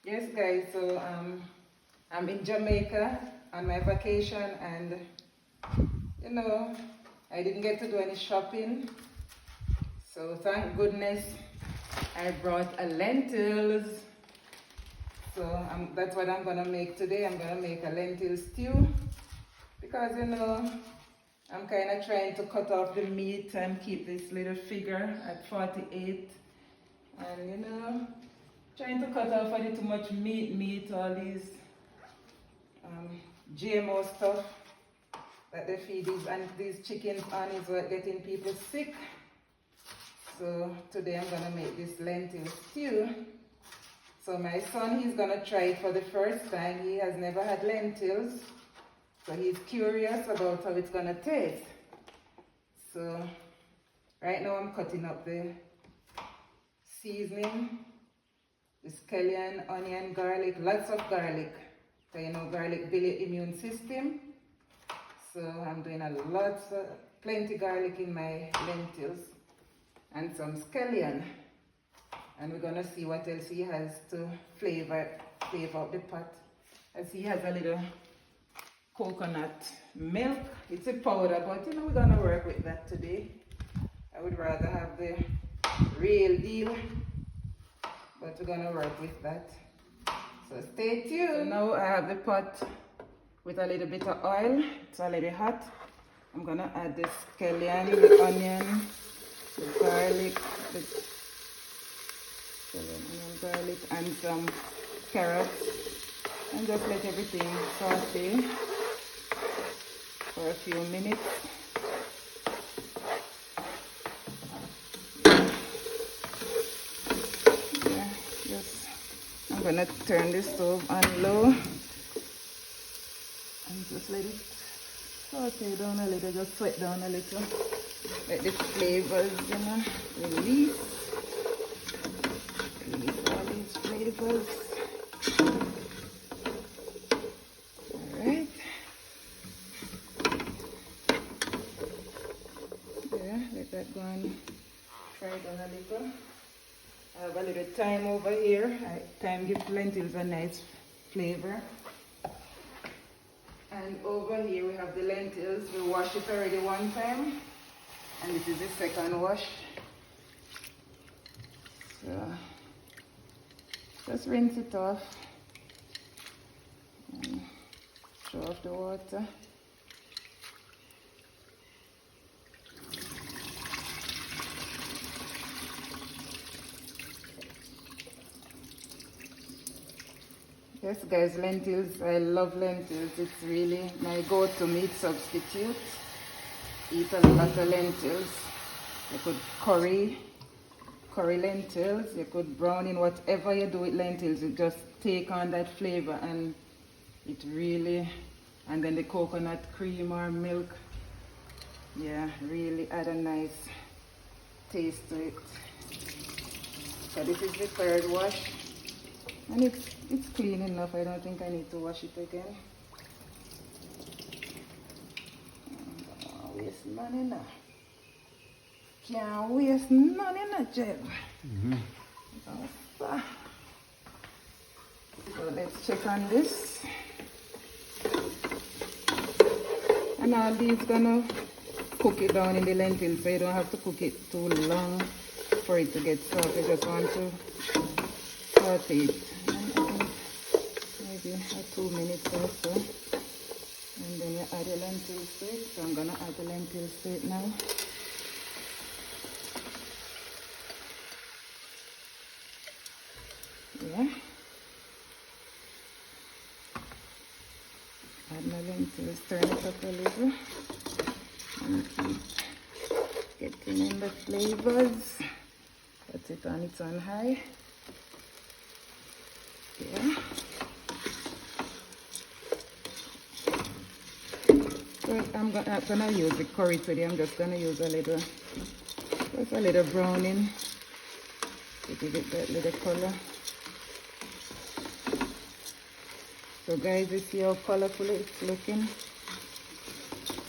Yes, guys, so I'm in Jamaica on my vacation, and you know, I didn't get to do any shopping, so thank goodness I brought a lentils. So that's what I'm gonna make today. I'm gonna make a lentil stew because you know I'm kind of trying to cut off the meat and keep this little figure at 48, and you know, trying to cut off a little much meat, all these GMO stuff that they feed these chickens on is what getting people sick. So today I'm gonna make this lentil stew. So my son, he's gonna try it for the first time. He has never had lentils, so he's curious about how it's gonna taste. So right now I'm cutting up the seasoning, the scallion, onion, garlic, lots of garlic. So you know garlic builds your immune system. So I'm doing plenty garlic in my lentils and some scallion. And we're gonna see what else he has to flavor up the pot. As he has a little coconut milk. It's a powder, but you know we're gonna work with that today. I would rather have the real deal, but we're gonna work with that. So stay tuned. So now I have the pot with a little bit of oil. It's already hot. I'm gonna add the scallion, the onion, the garlic, and some carrots, and just let everything saute for a few minutes. I'm gonna turn the stove on low and just let it saute down a little, just sweat down a little. Let the flavors, you know, release all these flavors. Alright. Yeah, let that go and fry down a little. I have a little thyme over here. Thyme gives lentils a nice flavor. And over here we have the lentils. We washed it already one time, and this is the second wash. So just rinse it off and throw off the water. Yes guys, lentils, I love lentils. It's really my go-to meat substitute. Eat a lot of lentils. You could curry lentils, you could brown in whatever you do with lentils. You just take on that flavor, and it really, and then the coconut cream or milk, yeah, really add a nice taste to it. So this is the third wash, and it's clean enough. I don't think I need to wash it again. Don't waste money now. Can't waste none in a gel. So let's check on this. And all these gonna cook it down in the lentils, so you don't have to cook it too long for it to get soft. You just want to saute it. And I think maybe 2 minutes or so. And then you add the lentils to it. So I'm gonna add the lentils to it now. Yeah. Add my lentils, turn it up a little, and keep getting in the flavors. Put it on its on high. Yeah. So I'm not gonna use the curry today. I'm just gonna use just a little browning to give it that little color. So guys, you see how colorful it's looking.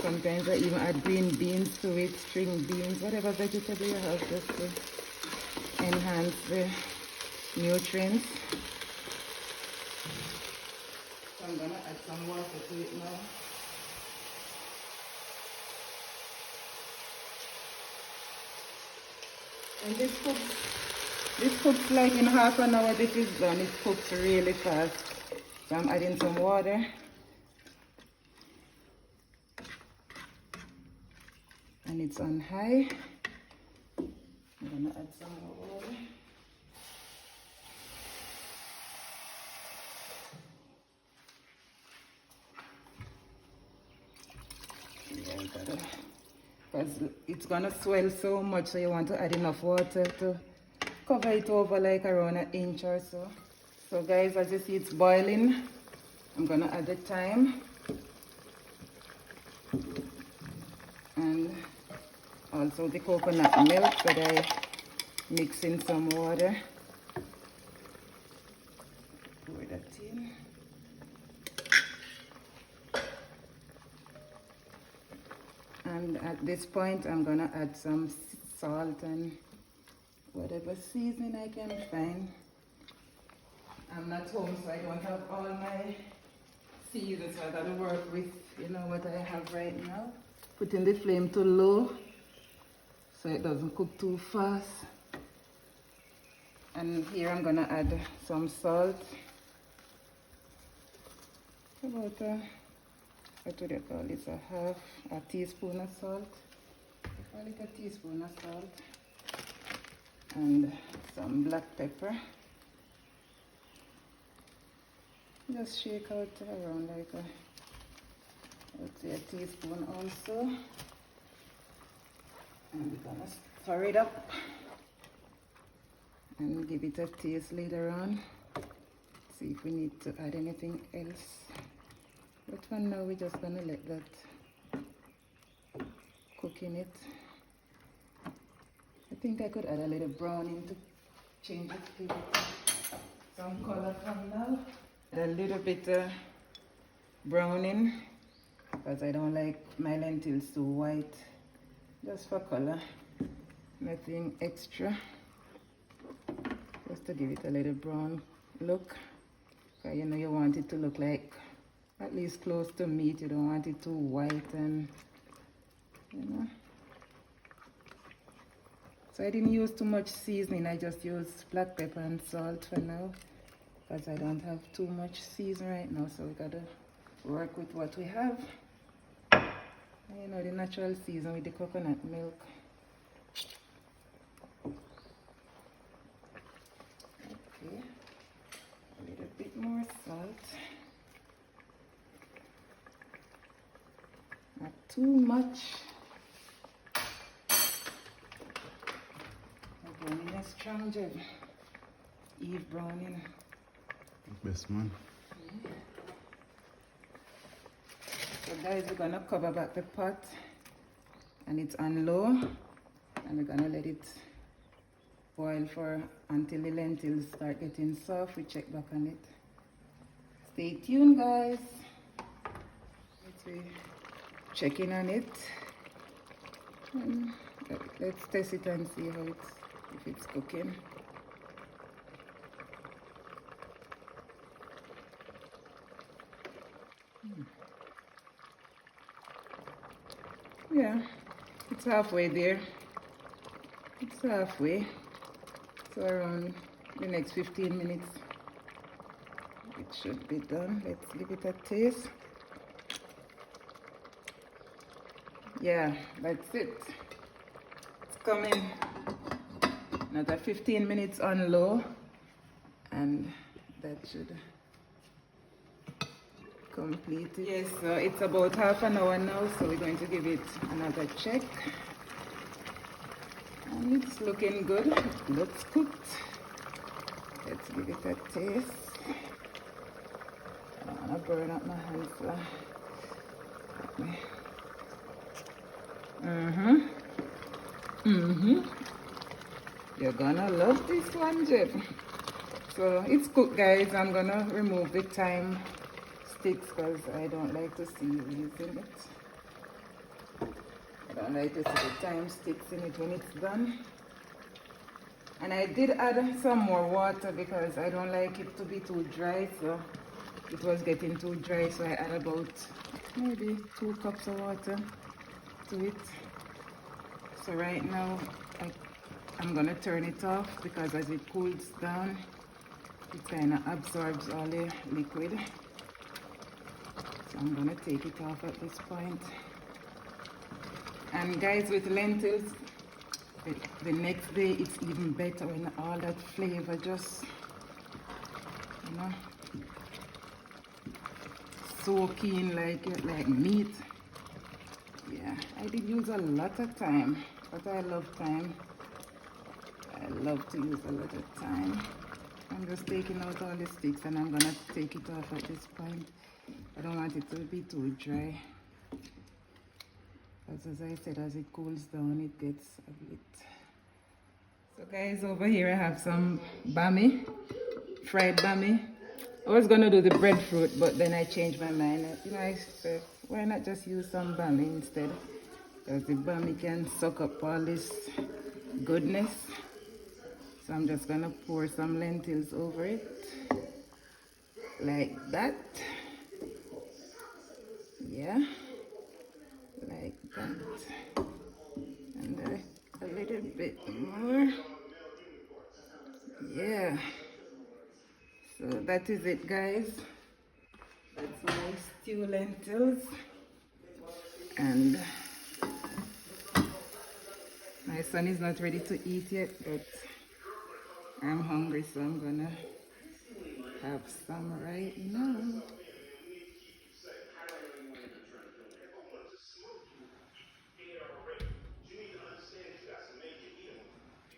Sometimes I even add green beans to it, string beans, whatever vegetable you have, just to enhance the nutrients. some water to it now. And this cooks like in half an hour. This is done. It cooks really fast. So I'm adding some water. And it's on high. I'm gonna add some more water. Because it's gonna swell so much, so you want to add enough water to cover it over like around an inch or so. So guys, as you see, it's boiling. I'm gonna add the thyme and also the coconut milk that I mix in some water. Pour that in. And at this point, I'm gonna add some salt and whatever seasoning I can find. I'm not home, so I don't have all my seasons, so I gotta work with, you know, what I have right now. Putting the flame to low, so it doesn't cook too fast. And here I'm gonna add some salt. About what do they call it? A teaspoon of salt. I call it a teaspoon of salt. And some black pepper. Just shake out around like let's say a teaspoon also. And we're gonna stir it up and give it a taste later on. See if we need to add anything else. But for now, we're just gonna let that cook in it. I think I could add a little browning to change it to some color from now. A little bit browning because I don't like my lentils too white. Just for color, nothing extra. Just to give it a little brown look. Because you know you want it to look like at least close to meat. You don't want it too white and you know. So I didn't use too much seasoning. I just used black pepper and salt for now because I don't have too much seasoning right now. So we gotta work with what we have. You know, the natural season with the coconut milk. Okay, a little bit more salt. Not too much. I'm browning a strong job. Eve browning. Best man. So guys, we're gonna cover back the pot and it's on low and we're gonna let it boil for until the lentils start getting soft. We check back on it. Stay tuned guys. Let's check in on it. And let's test it and see how if it's cooking. Yeah, it's halfway there. It's halfway. So around the next 15 minutes, it should be done. Let's give it a taste. Yeah, that's it. It's coming. Another 15 minutes on low, and that should complete it. Yes, so it's about half an hour now, so we're going to give it another check. And it's looking good. It looks cooked. Let's give it a taste. I don't want to burn up my hands. You're gonna love this one, Jeff. So it's cooked, guys. I'm gonna remove the thyme sticks because I don't like to see you using it. I don't like to see the thyme sticks in it when it's done. And I did add some more water because I don't like it to be too dry, so it was getting too dry, so I add about maybe 2 cups of water to it. So right now I'm gonna turn it off because as it cools down, it kind of absorbs all the liquid. So I'm gonna take it off at this point. And guys, with lentils, the next day it's even better when all that flavor just, you know, soak in like meat. Yeah, I did use a lot of thyme, but I love thyme. I love to use a lot of thyme. I'm just taking out all the sticks and I'm gonna take it off at this point. I don't want it to be too dry. Because as I said, as it cools down, it gets a bit. So guys, over here I have some bami, fried bami. I was gonna do the breadfruit, but then I changed my mind. You know, I said, why not just use some bami instead? Because the bami can suck up all this goodness. So I'm just gonna pour some lentils over it, like that. Yeah, like that. And a little bit more. Yeah. So that is it, guys. That's my stew lentils. And my son is not ready to eat yet, but I'm hungry, so I'm gonna have some right now.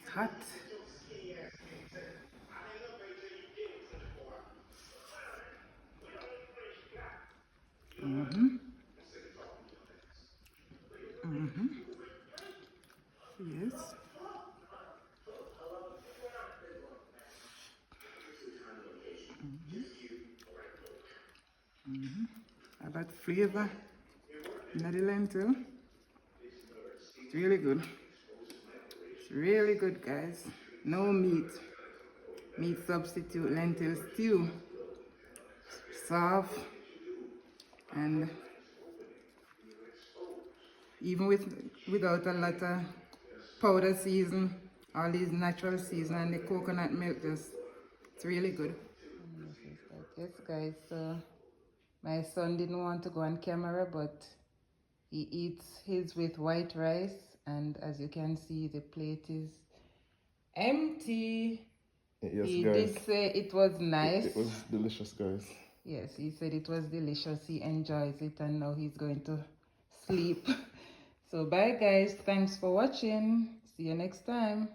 It's hot. Yes. Have that flavor in the lentil. It's really good. It's really good, guys. No meat. Meat substitute lentil stew. Soft and even without a lot of powder season, all these natural season and the coconut milk, just it's really good. Yes, guys. So my son didn't want to go on camera, but he eats his with white rice, and as you can see, the plate is empty. Yes, He guys. did say it was nice. It was delicious, guys. Yes, he said it was delicious. He enjoys it, and now he's going to sleep. So bye, guys. Thanks for watching. See you next time.